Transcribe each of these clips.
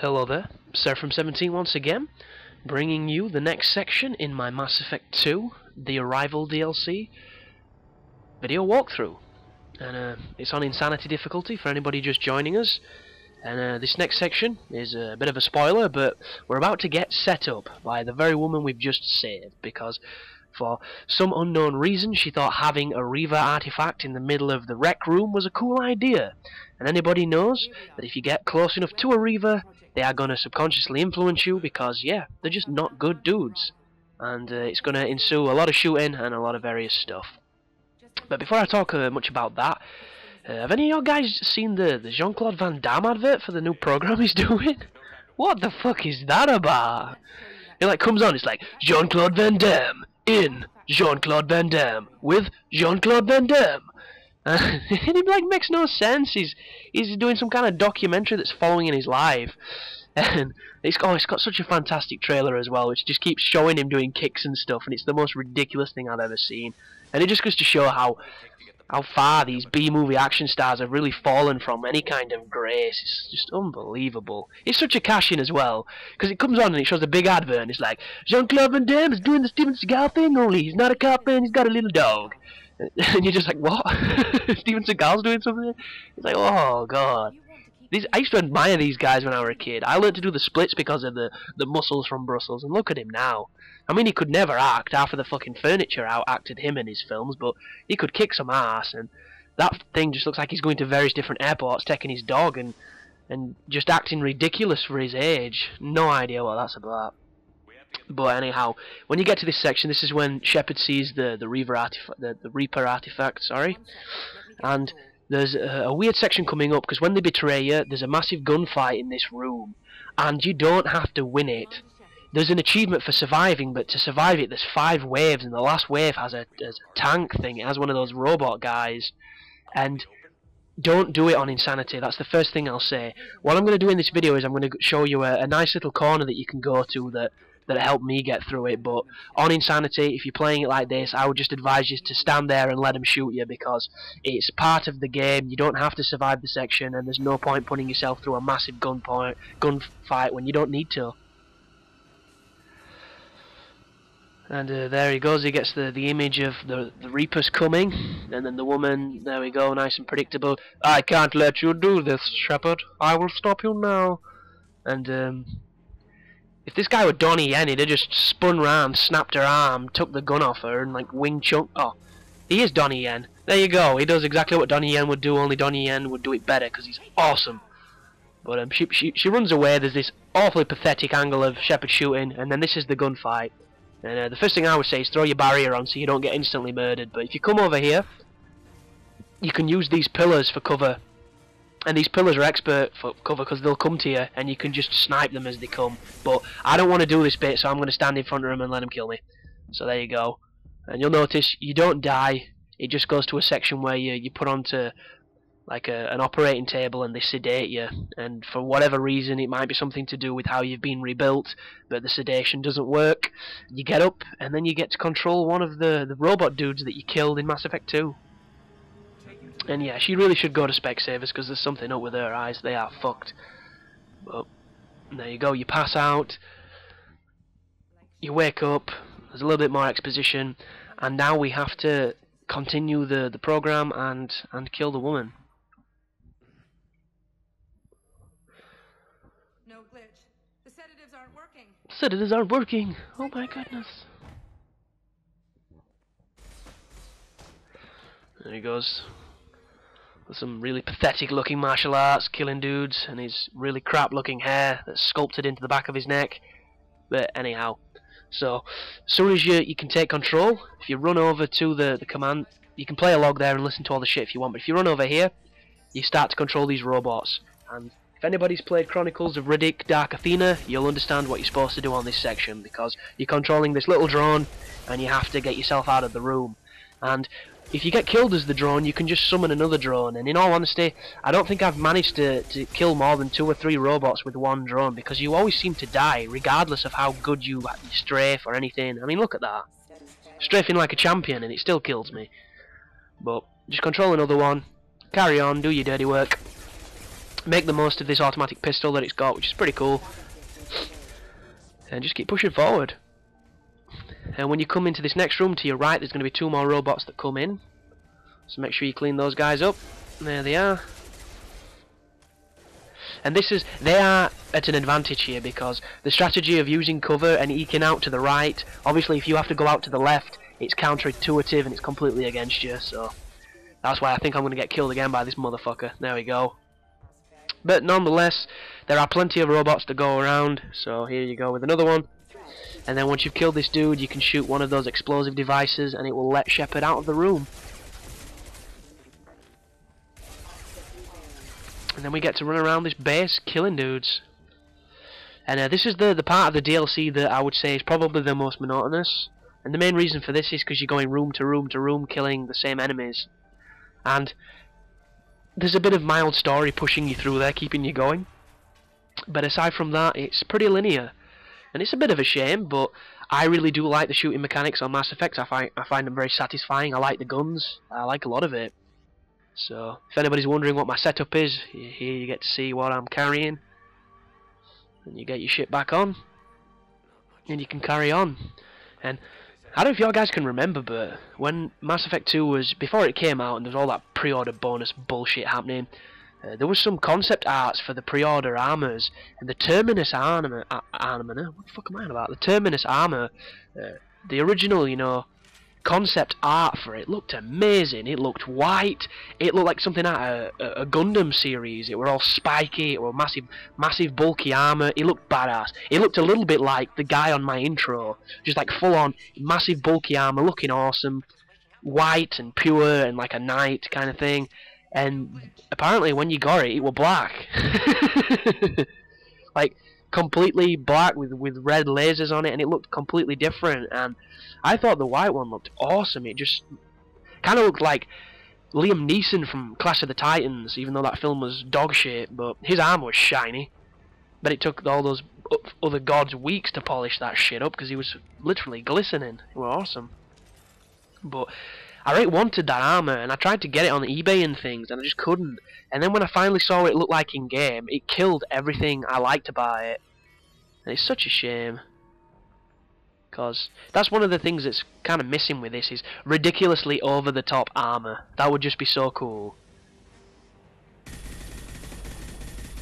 Hello there, Sir from 17 once again, bringing you the next section in my Mass Effect 2, The Arrival DLC video walkthrough. And it's on Insanity difficulty for anybody just joining us. And this next section is a bit of a spoiler, but we're about to get set up by the very woman we've just saved, because for some unknown reason she thought having a Reaver artifact in the middle of the rec room was a cool idea. And anybody knows that if you get close enough to a Reaver, they are going to subconsciously influence you, because yeah, they're just not good dudes. And it's going to ensue a lot of shooting and a lot of various stuff. But before I talk much about that, have any of you guys seen the Jean-Claude Van Damme advert for the new program he's doing? What the fuck is that about? It like comes on, it's like Jean-Claude Van Damme in Jean-Claude Van Damme with Jean-Claude Van Damme. And it like makes no sense. He's doing some kind of documentary that's following in his life, and it's got such a fantastic trailer as well, which just keeps showing him doing kicks and stuff, and it's the most ridiculous thing I've ever seen. And it just goes to show how far these B-movie action stars have really fallen from any kind of grace. It's just unbelievable. It's such a cash-in as well, because it comes on and it shows a big advert, and it's like, Jean-Claude Van Damme is doing the Steven Seagal thing, only he's not a cop and he's got a little dog. And you're just like, what? Steven Seagal's doing something? It's like, oh god. I used to admire these guys when I was a kid. I learned to do the splits because of the muscles from Brussels, and look at him now. I mean, he could never act. Half of the fucking furniture out-acted him in his films, but he could kick some ass, and that thing just looks like he's going to various different airports, taking his dog, and just acting ridiculous for his age. No idea what that's about. But anyhow, when you get to this section, this is when Shepard sees the Reaper artifact, sorry, and there's a weird section coming up, because when they betray you, there's a massive gunfight in this room, and you don't have to win it. There's an achievement for surviving, but to survive it, there's 5 waves, and the last wave has a tank thing. It has one of those robot guys, and don't do it on Insanity. That's the first thing I'll say. What I'm going to do in this video is I'm going to show you a nice little corner that you can go to that helped me get through it, but on Insanity, if you're playing it like this, I would just advise you to stand there and let them shoot you, because it's part of the game. You don't have to survive the section, and there's no point putting yourself through a massive gunfight when you don't need to. And there he goes, he gets the image of the Reapers coming, and then the woman, there we go, nice and predictable. I can't let you do this, Shepard. I will stop you now. And if this guy were Donnie Yen, he'd have just spun round, snapped her arm, took the gun off her, and like wing chunk. Oh, he is Donnie Yen. There you go. He does exactly what Donnie Yen would do, only Donnie Yen would do it better, because he's awesome. But she runs away. There's this awfully pathetic angle of Shepard shooting, and then this is the gunfight. And the first thing I would say is throw your barrier on so you don't get instantly murdered. But if you come over here, you can use these pillars for cover. And these pillars are expert for cover, because they'll come to you and you can just snipe them as they come. But I don't want to do this bit, so I'm going to stand in front of them and let them kill me. So there you go. And you'll notice you don't die. It just goes to a section where you put onto like an operating table and they sedate you. And for whatever reason, it might be something to do with how you've been rebuilt, but the sedation doesn't work. You get up and then you get to control one of the robot dudes that you killed in Mass Effect 2. And yeah, she really should go to Specsavers, because there's something up with her eyes. They are fucked. But there you go, you pass out, you wake up, there's a little bit more exposition, and now we have to continue the program and kill the woman. No glitch. The sedatives aren't working. Sedatives aren't working. Oh my goodness. There he goes. With some really pathetic looking martial arts, killing dudes, and his really crap looking hair that's sculpted into the back of his neck. But anyhow, so as soon as you can take control, if you run over to the command, you can play a log there and listen to all the shit if you want, but if you run over here, you start to control these robots. And if anybody's played Chronicles of Riddick, Dark Athena, you'll understand what you're supposed to do on this section, because you're controlling this little drone and you have to get yourself out of the room. And if you get killed as the drone, you can just summon another drone, and in all honesty, I don't think I've managed to kill more than 2 or 3 robots with one drone, because you always seem to die, regardless of how good you strafe or anything. I mean, look at that. Strafing like a champion, and it still kills me. But just control another one, carry on, do your dirty work, make the most of this automatic pistol that it's got, which is pretty cool. And just keep pushing forward. And when you come into this next room to your right, there's going to be 2 more robots that come in. So make sure you clean those guys up. There they are. And they are at an advantage here because the strategy of using cover and eking out to the right, obviously if you have to go out to the left, it's counterintuitive and it's completely against you, so that's why I think I'm going to get killed again by this motherfucker. There we go. But nonetheless, there are plenty of robots to go around, so here you go with another one. And then once you've killed this dude, you can shoot one of those explosive devices and it will let Shepard out of the room. And then we get to run around this base killing dudes. And this is the part of the DLC that I would say is probably the most monotonous. And the main reason for this is because you're going room to room to room killing the same enemies. And there's a bit of mild story pushing you through there, keeping you going. But aside from that, it's pretty linear. And it's a bit of a shame, but I really do like the shooting mechanics on Mass Effect. I find them very satisfying. I like the guns. I like a lot of it. So, if anybody's wondering what my setup is, here you get to see what I'm carrying. And you get your shit back on. And you can carry on. And I don't know if you guys can remember, but when Mass Effect 2 was, before it came out and there was all that pre-order bonus bullshit happening, there was some concept arts for the pre-order armors, and the Terminus armor, what the fuck am I on about? The Terminus armor, the original, you know, concept art for it looked amazing. It looked white. It looked like something out of a Gundam series. It were all spiky. It were massive bulky armor. It looked badass. It looked a little bit like the guy on my intro, just like full on massive bulky armor, looking awesome, white and pure and like a knight kind of thing. And apparently when you got it, it were black. Like completely black with red lasers on it, and it looked completely different. And I thought the white one looked awesome. It just kind of looked like Liam Neeson from Clash of the Titans, even though that film was dog shit, but his armor was shiny. But it took all those other gods weeks to polish that shit up because he was literally glistening. It was awesome. But I really wanted that armor, and I tried to get it on eBay and things, and I just couldn't. And then when I finally saw what it looked like in game, it killed everything I liked to buy it. And it's such a shame. Because that's one of the things that's kind of missing with this, is ridiculously over-the-top armor. That would just be so cool.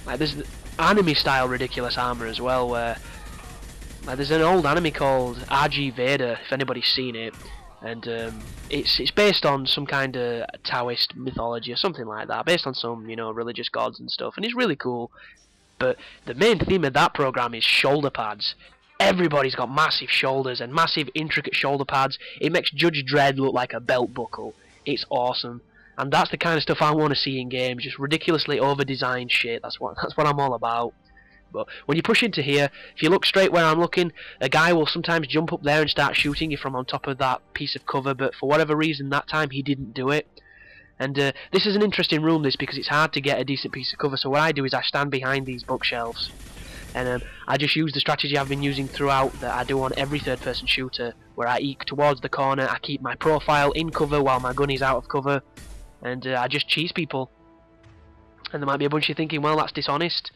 Like there's anime-style ridiculous armor as well, where like there's an old anime called RG Vader, if anybody's seen it. And it's based on some kind of Taoist mythology or something like that, based on some, you know, religious gods and stuff, and it's really cool. But the main theme of that program is shoulder pads. Everybody's got massive shoulders and massive intricate shoulder pads. It makes Judge Dredd look like a belt buckle. It's awesome, and that's the kind of stuff I want to see in games. Just ridiculously over-designed shit. That's what I'm all about. But when you push into here, if you look straight where I'm looking, a guy will sometimes jump up there and start shooting you from on top of that piece of cover, but for whatever reason that time he didn't do it. And this is an interesting room, this, because it's hard to get a decent piece of cover, so what I do is I stand behind these bookshelves. And I just use the strategy I've been using throughout that I do on every third-person shooter, where I eke towards the corner, I keep my profile in cover while my gun is out of cover, and I just cheese people. And there might be a bunch of you thinking, well, that's dishonest.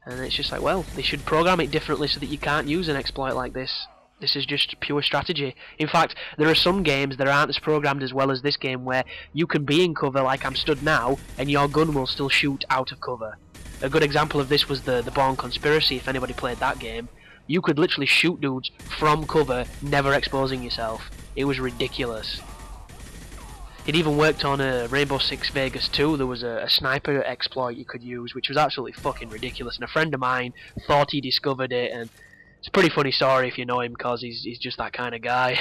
And it's just like, well, they should program it differently so that you can't use an exploit like this. This is just pure strategy. In fact, there are some games that aren't as programmed as well as this game, where you can be in cover like I'm stood now, and your gun will still shoot out of cover. A good example of this was the Bourne Conspiracy, if anybody played that game. You could literally shoot dudes from cover, never exposing yourself. It was ridiculous. It even worked on Rainbow Six Vegas 2. There was a sniper exploit you could use, which was absolutely fucking ridiculous. And a friend of mine thought he discovered it, and it's a pretty funny story if you know him, because he's just that kind of guy.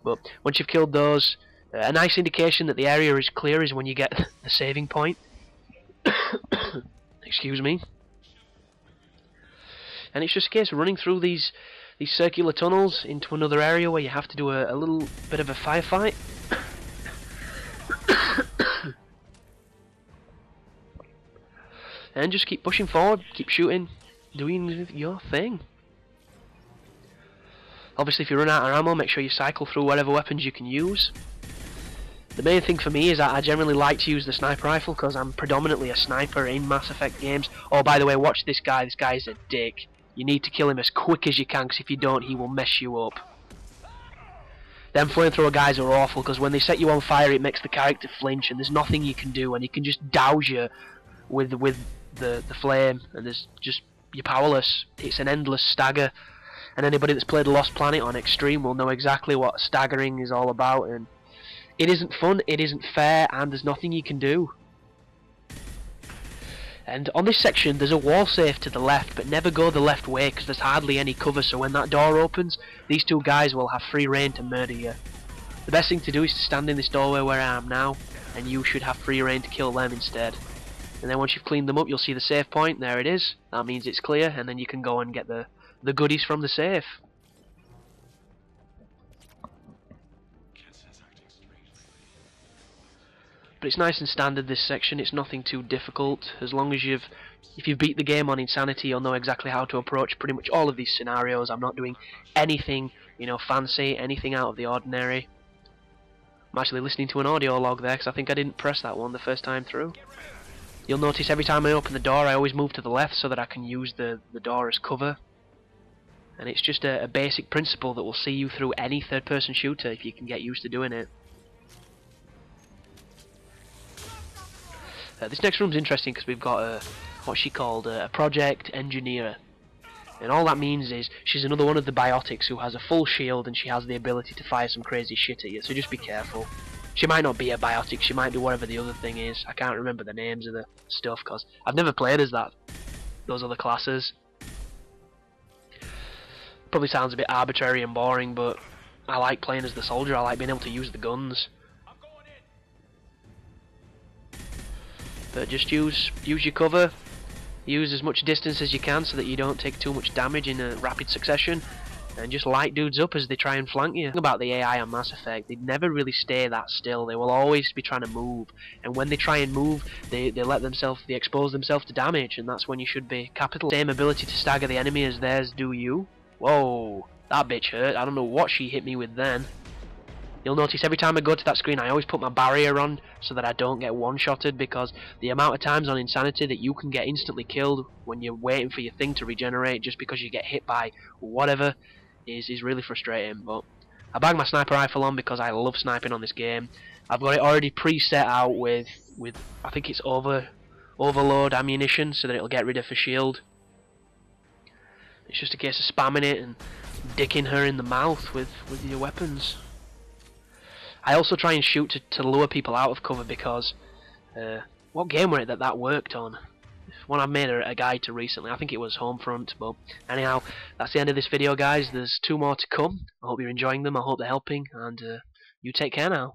But once you've killed those, a nice indication that the area is clear is when you get the saving point. Excuse me. And it's just a case of running through these circular tunnels into another area where you have to do a little bit of a firefight. And just keep pushing forward, keep shooting, doing your thing. Obviously if you run out of ammo, make sure you cycle through whatever weapons you can use. The main thing for me is that I generally like to use the sniper rifle because I'm predominantly a sniper in Mass Effect games. Oh, by the way, watch this guy. This guy is a dick. You need to kill him as quick as you can, because if you don't, he will mess you up. Them flamethrower guys are awful, because when they set you on fire, it makes the character flinch, and there's nothing you can do, and he can just douse you with the flame, and you're powerless. It's an endless stagger, and anybody that's played Lost Planet on Extreme will know exactly what staggering is all about, and it isn't fun, it isn't fair, and there's nothing you can do. And on this section there's a wall safe to the left, but never go the left way because there's hardly any cover, so when that door opens, these two guys will have free reign to murder you. The best thing to do is to stand in this doorway where I am now, and you should have free reign to kill them instead. And then once you've cleaned them up, you'll see the save point. There it is. That means it's clear, and then you can go and get the goodies from the safe. But it's nice and standard, this section. It's nothing too difficult. As long as if you've beat the game on Insanity, you'll know exactly how to approach pretty much all of these scenarios. I'm not doing anything, fancy, anything out of the ordinary. I'm actually listening to an audio log there because I think I didn't press that one the first time through. You'll notice every time I open the door, I always move to the left so that I can use the door as cover. And it's just a basic principle that will see you through any third-person shooter if you can get used to doing it. This next room's interesting because we've got what she called a project engineer, and all that means is she's another one of the biotics who has a full shield and she has the ability to fire some crazy shit at you, so just be careful. She might not be a biotic, she might do whatever the other thing is. I can't remember the names of the stuff because I've never played as those other classes. Probably sounds a bit arbitrary and boring, but I like playing as the soldier. I like being able to use the guns. But just use your cover, use as much distance as you can so that you don't take too much damage in a rapid succession, and just light dudes up as they try and flank you. About the AI on Mass Effect, they never really stay that still. They will always be trying to move, and when they try and move, they expose themselves to damage, and that's when you should be capital. Same ability to stagger the enemy as theirs do you. Whoa, that bitch hurt. I don't know what she hit me with then. You'll notice every time I go to that screen I always put my barrier on so that I don't get one-shotted, because the amount of times on Insanity that you can get instantly killed when you're waiting for your thing to regenerate just because you get hit by whatever is really frustrating. But I bag my sniper rifle on because I love sniping on this game. I've got it already preset out with I think it's overload ammunition so that it'll get rid of her shield. It's just a case of spamming it and dicking her in the mouth with your weapons. I also try and shoot to lure people out of cover because what game were it that worked on? One I've made a guide to recently. I think it was Homefront. But anyhow, that's the end of this video, guys. There's 2 more to come. I hope you're enjoying them. I hope they're helping, and you take care now.